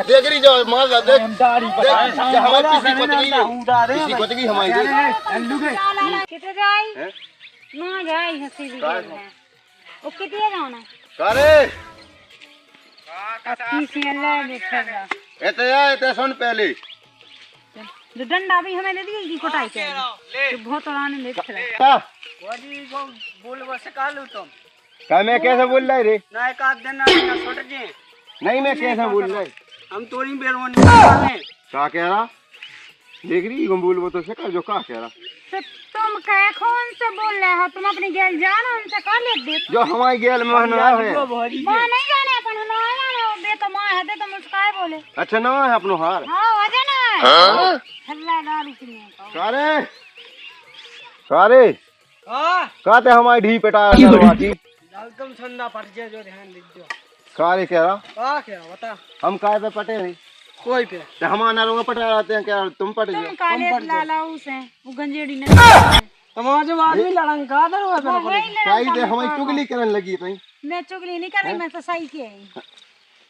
देख रही जो मार ला देख हमारी किसी को तकी हमारी किथे जाई ना जाई हंसी भी ओ किथे जाना करे अच्छी सी अल्लाह देखा एते सुन पहले जो डंडा भी हमें दे दी कोटाई के तो बहुत आने देख रहा वही को बोल बस कालू तुम का मैं कैसे बोल रहा है रे ना एक आध दिन ना छोड़ जे नहीं मैं कैसे बोल रहा है हम तोरी बेरवन निकाले का कह रहा देख रही तुम बोल वो तो से जो का कह रहा तो तुम कह कौन से बोल रहे हो तुम अपनी गेल जानो हमसे का ले दे जो हमारी गेल में ना है मां नहीं जाने अपन ना जानो बे तो मां है तो मुस्काए बोले अच्छा ना है अपनो हार हां वजन है हल्ला डाल इसमें सारे सारे हां कहते हमारी ढी पेटा करवाती लाल तुम ठंडा पड़ जे जो ध्यान दीजियो सारे कह रहा का क्या बता हम काय पे पटे नहीं कोई पे तो हमारा लोग पटा रहते हैं क्या तुम पट तुम जाओ काले लालाऊ से वो गंजेड़ी नहीं समाज आदमी लड़न का दर हुआ पे काई दे हमारी चुगली करने लगी तई मैं चुगली नहीं कर रही मैं तो सही के आई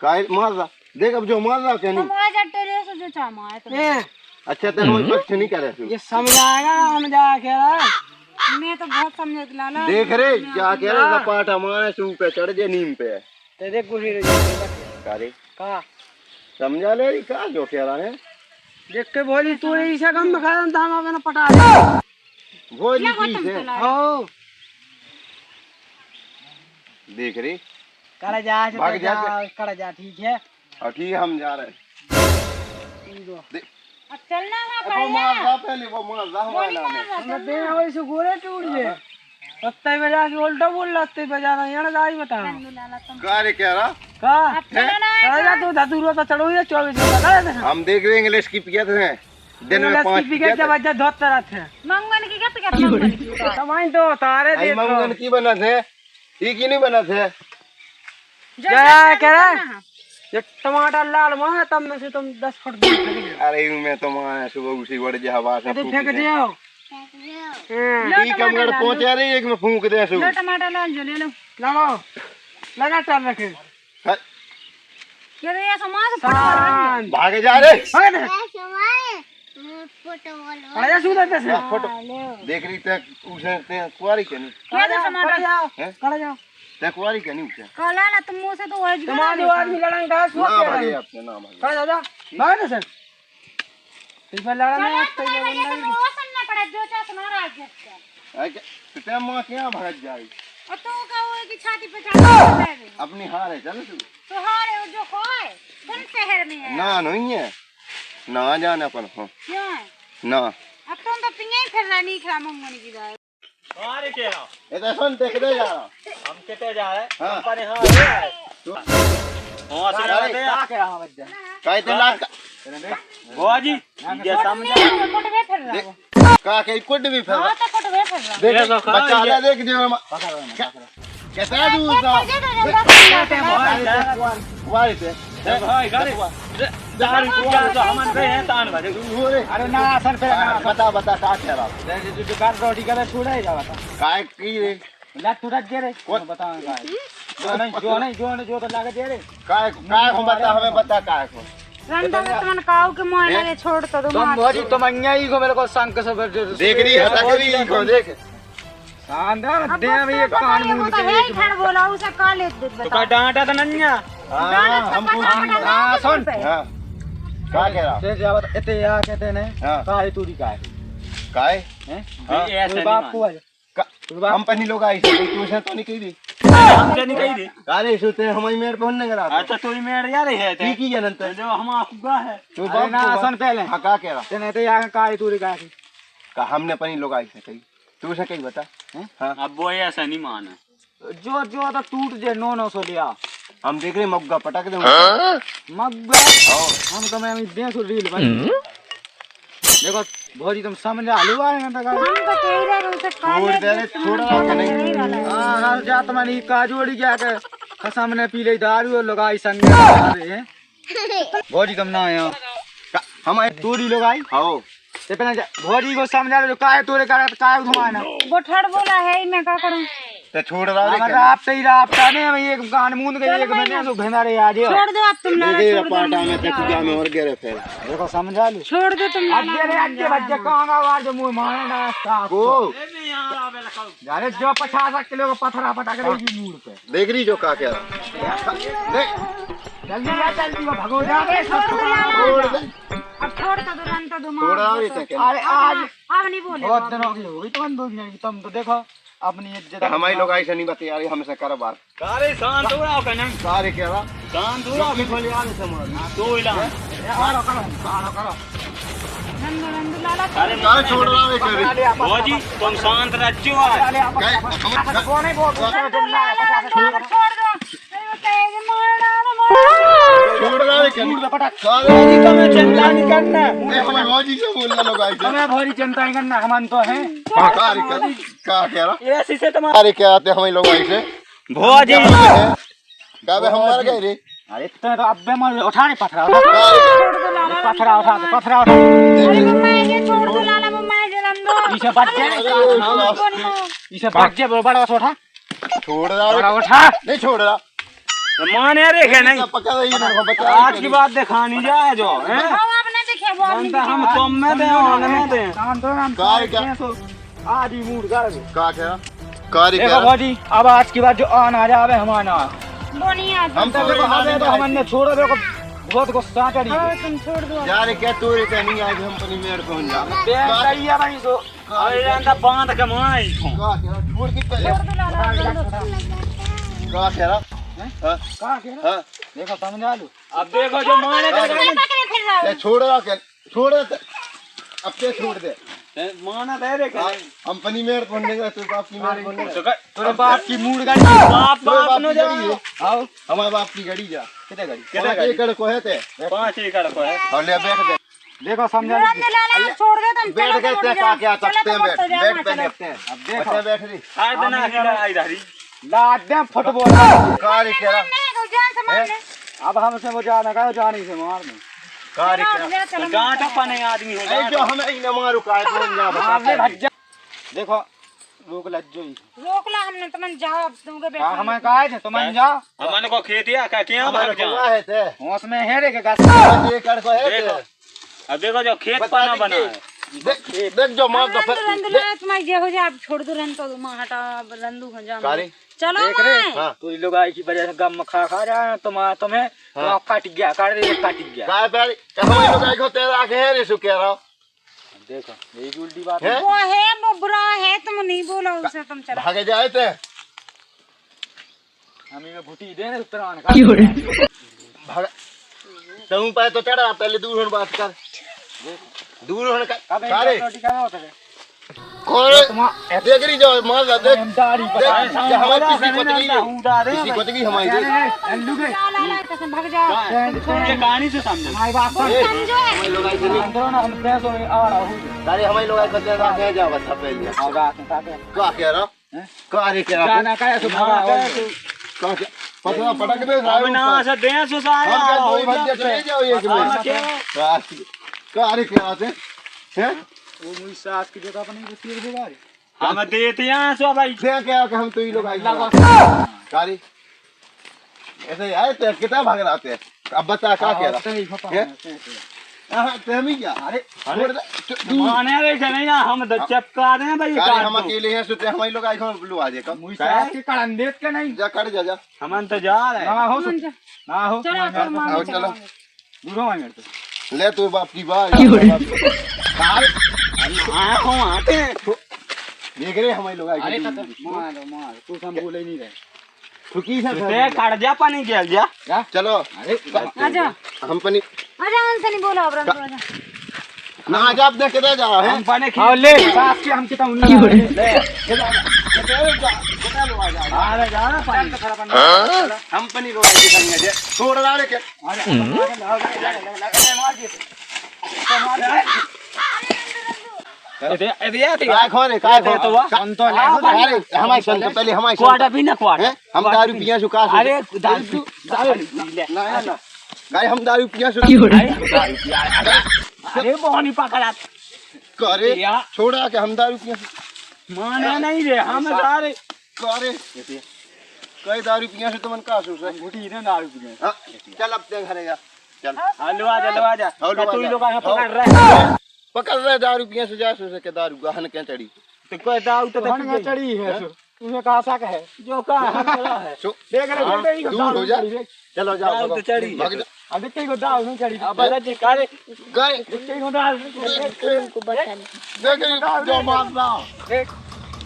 काई मार रहा देख अब जो मार रहा क्या तुम नहीं आ जाते रे सो जो चामा है तो ए अच्छा तो हम पक्ष नहीं करे तू ये समझाएगा हम जा के रहा मैं तो बहुत समझ लाला देख रे क्या कह रहे सपाट हमारे सू पे चढ़ जे नीम पे तेरे गुरी रे कारे का समझा ले का जो कह रहा है देख के बोली तू ऐसा कम बखा था हम अपने पटा दे वो जी है हो देख रे कर जा भाग जा कर जा ठीक है और ठीक है हम जा रहे हैं अब चलना ना वो मार रहा पहले वो मार रहा हमारे नाम है हम दे वैसे गोरे टूट गए सत्ते बजा के उल्टा बोल रहा बजा रहा यार गाई बता कारे कह रहा का जा तू धतूरो तो चढ़ो ये 24 घंटा हम देख रहे इंग्लिश की पियत है दिन में 5 पियत जब बजा धोत तरह थे मंगन की क्या मंगन की तमाई तो तारे दे मंगन की बना थे ये की नहीं बना थे क्या कह रहा ये टमाटर लाल मां तब में से तुम 10 फुट दूर अरे मैं तो मां सुबह उसी बड़ जे हवा से फेंक दियो ठीक है मगर पहुंचा रही एक में फूंक दे सु लो टमाटर लाल जो ले लो लगाओ लगातार रखे ये रे समाज भागे जा रे आजा सुधर से फोटो देख रही ते उसे ते कुआरी के नहीं क्या दे टमाटर कर जाओ ते कुआरी के नहीं उसे काला ना तुम मुंह से तो आज तुम्हारे आदमी लड़ाई घास हो ना भागे अपने नाम कर जा भाग ना सर इस बार लड़ना है तो ये वो सुनना पड़ा जो चाह सुना रहा है तो ते मां क्या भाग जाई और तो का वो की छाती पे चढ़ अपनी हार है चल तू तो हारे जो खोए कौन शहर में है ना नहीं है ना जाना पर हो क्यों है ना अब तुम तो पिंगे ही फिर नहीं खा मंगनी की दाल अरे के रहा ये तो सुन देख दे जा हम कितने जा रहे हैं हां पर हां तू हां से जा रहे हैं क्या रहा बच्चा काय ते लाग बुआ जी ये समझ कोट वे फिर रहा का के कुड भी फिर हां तो कोट वे फिर रहा देख बच्चा ले देख दे कैसा दूर था वाई थे भाई गाड़ी दारू क्या तो हमन पे है तान बजे अरे ना सर पे बता बता का कह रहा जो दुकान रोटी का छुड़ा ही जावा काय की रे ला तुरंत दे रे बता जो तो लागे दे रे काय काय हम बता हमें बता काय को रंडा में तुमन काऊ के मोहना ने छोड़ तो दो तुम भोजी तुम अन्या ही को मेरे को संक सब देख रही हटा करी को देख शानदार दे में ये कान मुंह के है खड़ बोला उसे का ले दे तो का डांटा तो नन्या हां हमको हां सुन हां का कह रहा से जावत एते या कहते ने काहे तूरी काहे काय हैं ऐसे बाप को कंपनी लोग आई से तू से तो नहीं कही दी हमसे नहीं कही दी अरे सुते हमारी मेड़ पहुंचने करा अच्छा तोरी मेड़ यार है ठीक ही जनत जो हम आपका है तू बाप ना सुन पहले हां का कह रहा तेने तो या काहे तूरी काहे का हमने अपनी लोग आई से कही तू से कही बता हां अब वो ऐसा नहीं माना जो जो तो टूट जे 900 लिया हम देख रहे मग्गा पटक दे मग्गा हम तो मैं देख रील बन देखो भोजी तुम समझ आलू आए ना तो हम तो कह रहे हैं उसे का छोड़ दे रे छोड़ा के नहीं हां हर जात मानी काजोड़ी क्या के सामने पी ले दारू और लगाई संग अरे भोजी तुम ना आयो हम तोरी लोग आई आओ ते पहले भोजी को समझा जो काहे तोरे का काहे घुमाना गोठड़ बोला है मैं क्या करूं ते छोड़ रहा रे रात ही रात ने एक कान मूंद गई एक मैंने तो भेंदारे आ गया छोड़ दो अब तुम लाला ये छोड़ दो पाटा में ते तुझा में और गिरे फिर देखो समझा लो छोड़ दो तुम लाला अड्डे बच्चे कहां आवाज जो मुंह मारने ना साफ को जाने जो 50 किलो का पत्थरा पटक रही मूड पे देख रही जो का क्या देख जल्दी आ जल्दी वो भगो जा बे छोड़ दे अब छोड़ तो तुरंत तो छोड़ रहा रे ते अरे आज अब नहीं बोले बहुत दिन हो गई तुम दो तुम तो देखो अपनी इज्जत हमारी लोग ऐसे नहीं बता यार हमसे कर बात सारे शांत हो रहा कन्या सारे क्या रहा शांत हो रहा बोले यार समाज तो इला करो नंदू नंदू लाला अरे काहे छोड़ रहा है करे भौजी तुम शांत रहो आज कौन है वो छोड़ दो तेज मार डालो छोड़ रहा है करे पटक सारे तो मैं चिंता नहीं करना हमें मौजी से बोलना लोग ऐसे हमें भरी चिंता नहीं करना हम तो हैं सारे का कह रहा ऐसे से तुम्हारे अरे क्या आते हमें लोग ऐसे भौजी का बे हम मर गए रे अरे इतना तो अब मैं उठा नहीं पथरा उठा छोड़ दो लाला पथरा उठा पथरा उठा अरे मम्मा ये छोड़ दो लाला मम्मा ये नंदू इसे बच जाए इसे बच जाए बड़ा उठा छोड़ रहा बड़ा है उठा नहीं छोड़ रहा माने रेखे नहीं पका रही है मेरे को बचा आज की बात दिखानी जाए जो हैं वो आपने देखे वो आपने जानता हम तुम में दे और में दे काम तो हम कार क्या आज ही मूड कर दे का क्या कारी देखो क्या भौजी अब आज की बात जो आन आ जावे हमारा वो नहीं आता हम तो देखो हमें तो हमने छोड़ो देखो बहुत गुस्सा चढ़ी हाँ, तुम छोड़ दो यार क्या तू रे क्या नहीं आज हम पनी मेर पहुंच जा सही है भाई तो अरे जानता बांध के माई का क्या छोड़ के पहले छोड़ दो लाला का क्या रहा कहां के हां देखो समझा लो अब देखो जो माने पकड़े फिर रहा ये छोड़ रहा क्या छोड़ अब से छोड़ दे माना दे रे हम पनी मेर पहुंचने का तू बाप की मेर पहुंचने तेरे बाप की मूड गाड़ी बाप बाप नो जा आओ हमारे बाप की गाड़ी जा कितने गाड़ी कितने गाड़ी? एकड़ को है ते 5 एकड़ को है और ले बैठ दे देखो समझा नंदू लाला छोड़ दो तुम बैठ गए ते का क्या सकते हैं बैठ बैठ पे देखते हैं अब देखो बैठ रही हर दिन की लड़ाई धारी लाद दे फुटबॉल कारी क्या रहा नहीं को जान संभालने अब हमसे वो जाना का जानी से मारने कारी क्या चलो गांठ अपने आदमी हो ऐ जो हमें इन मारू का कौन जा हमने बता भज्जा देखो लोग लज्जो ही रोक ला हमने तुमने जवाब दूंगा बेटा हमें कहा थे तुम जाओ हमने को खेतिया का क्या भाग जा हुआ है ते होश में है रे के गाछ 5 एकड़ को है देखो ते अब देखो जो खेत पाना बना है देख जो मार दो रंदू लाला तुम्हारी जे हो जाए आप छोड़ दो रन तो तुम हटा रंदू हो जा कारी चलो देख रहे माँ। हां तो ये लोग आई की वजह से गम खा खा रहा है तुम्हें तो काट गया काट दे काट गया काय पर हमें लोग आई को तेरा आगे है रे सु कह रहा देखो यही की उल्टी बात है वो है वो बुरा है तुम नहीं बोलो उसे तुम चलो भागे जाए ते हमें में घुटी दे ना उतरान का भाग तुम पे तो चढ़ा पहले दूर होने बात कर दूर होने का अबे सारे रोटी का होता है और देख रही जो मार देख हम दाढ़ी देख जो हमारे पीछे कोतगी है उड़ा दे पीछे कोतगी हमारी देख अल्लू के लाला कसम भाग जाओ ये कहानी से समझो हमारी बात सुन समझो हमारे लोग आई चली अंदर ना हम पैसों में आ रहा हूं सारे हमारे लोग आई को तेरा आगे जा बता पहले और रात में ताके का कह रहा का रे कह रहा जाना का है सुबह का पता पटक दे अब ना से दे सो सारे हम क्या दो बजे चले जाओ एक में का रे कह रहा हैं वो मुई सास की जगह अपनी सिर दे गाड़ी हम देते हैं सो भाई क्या क्या कि हम तो ये लोग आई कारी ऐसे आए तो कितना भाग रहा थे अब बता क्या कह रहा है हां ते हम ही क्या अरे छोड़ दे माने रे नहीं हम चपका दे भाई कारी हम अकेले हैं सोते हमारे लोग आई हम बुलवा दे कब मुई सास के कड़न देत के नहीं जा कर जा हम तो जा रहे ना हो ना हो चलो तुम आओ चलो दूर हो मेरे तो ले तू बाप की बात कार आंखों आते देख रहे हमारे लोग आई अरे मार तू हम बोले नहीं रहे ठुकी से ते काट जा पानी गेल जा क्या चलो अरे आजा हम पनी आजा हमसे नहीं बोलो अब रंदू आजा ना आज आप देख के जा रहे हम पानी आओ ले सास के हम कितना उन्नीस ले अरे जा ना पानी हम पनी लोग आई संग दे छोड़ रहा रे के काय खोरे काय खो तो संतो अरे हमारे संत पहले हमारे क्वार्टर भी ना क्वार्टर हम दारू पिया सुखा अरे दारू ना ना गाय हम दारू पिया सु अरे बोनी पकड़ा करे छोड़ा के हम दारू पिया माने नहीं रे हम सारे कारे कई दारू पिया से तो मन का सोच है गुटी ने दारू पी हाँ, चल अब ते घरे जा चल लो आजा हाँ, लो तू ही आजा। लोग आके पकड़ रहे पकड़ रहे दारू पिया से जा सोच के दारू गहन क्या चढ़ी तो कोई दाऊ तो हन में चढ़ी है तुम्हें कहा सा है जो का है सो देख रहे हाँ, हो दूर हो जा चलो जाओ दारू तो चढ़ी है। भाग जा अब देख को दाऊ नहीं चढ़ी अब बता जी कारे गए देख को दाऊ देख जो मारना देख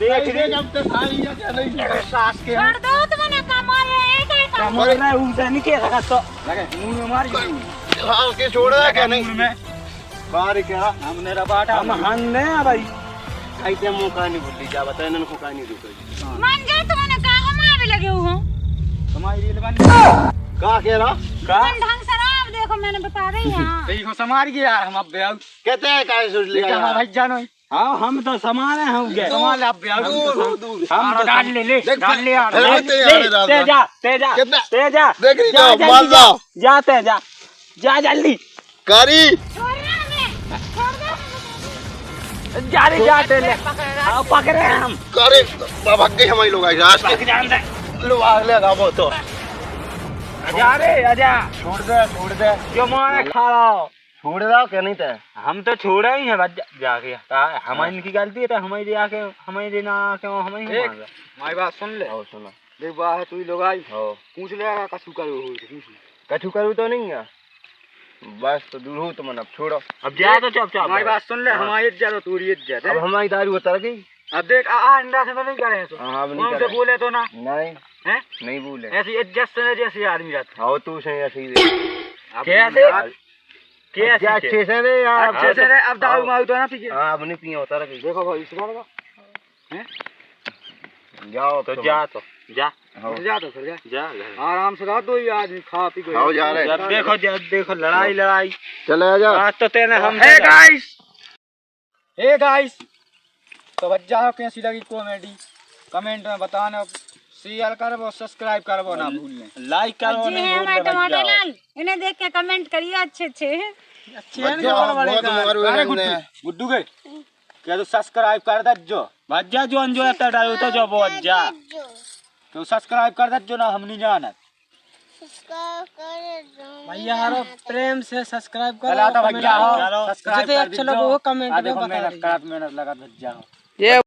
देख रे जब तक सारी या क्या नहीं सास के छोड़ दो तुमने कमर है क्या काम मर रहा है उनसे नहीं के रखा तो लगे मुंह में मार के हां के छोड़ रहा क्या नहीं में बाहर क्या हमने रबाटा हम हंने भाई आइते मौका नहीं भूली जा बता इन्होंने को का नहीं रुके मान गए तुमने कहा हम भी लगे हुए हो हमारी रील बन का कह रहा का तुम ढंग से रहो अब देखो मैंने बता रही हां देखो समार के यार हम अब ब्याह कहते हैं काय सोच लिया हम भाई जानो हां हम तो समान है हम गए समाल अब ब्याह दूर हम तो डाल ले डाल ले यार कितना तेजा देख रही जा, तो जल्दी मार जा। दो जाते जा जल्दी करी छोड़ रहा मैं छोड़ दो जा रे जाते ले हाँ पकड़े हम करे भाग गए हमारे लोग आज पक जान दे लो आ ले गाबो तो जा रे आजा छोड़ दे जो मारे खा रहा छोड़ दो क्या नहीं था हम तो छोड़ा ही है बस जाके हमारी इनकी गलती है तो हमारी आके हमारी ना आके हमारी ही मार मारी बात सुन ले आओ सुनो देख बा है तू ही लोग आई हो पूछ लेगा कसू करो पूछ ले कछु करूँ तो नहीं है बस तो दूर हूँ तो मन अब छोड़ो अब जा तो चुप चाप हमारी बात सुन ले हमारी इज्जत और तूरी इज्जत अब है हमारी दारू उतर गई अब देख अंडा से तो नहीं करें तो हाँ अब नहीं उनसे करे बोले तो ना नहीं हैं नहीं भूले ऐसी इज्जत से जैसे आदमी रहता आओ तू सही ऐसे ही अब कैसे? यार, कैसे अच्छे से रे यार अच्छे से रहे, अब दारू मारू तो ना पी के हाँ अब नहीं पिए उतर गई देखो भाई इस बार का जाओ तो जा तो जा जा तो फिर जा जा आराम से रह दो ये आदमी खा पी के आओ जा रहे जब देखो लड़ाई चले जा आज तो तेने हम हे गाइस तो बच्चा कैसी लगी कॉमेडी कमेंट में बताना शेयर करबो सब्सक्राइब करबो ना भूलने लाइक करो जी नहीं है भूलना हमारे बच टमाटर जाओ लाल इन्हें देख के कमेंट करिए अच्छे अच्छे गुड्डू के क्या तू सब्सक्राइब कर दज्जो बच जा जो अंजो लगता डालो तो जो बहुत जा तो सब्सक्राइब कर दज्जो ना हम नहीं जानत भैया यारो प्रेम से सब्सक्राइब करो चला तो भैया हो करो। सब्सक्राइब जितने कर अच्छे लोगों को कमेंट में देखो बता मेहनत दीजिए। मेहनत लगा भैया हो ये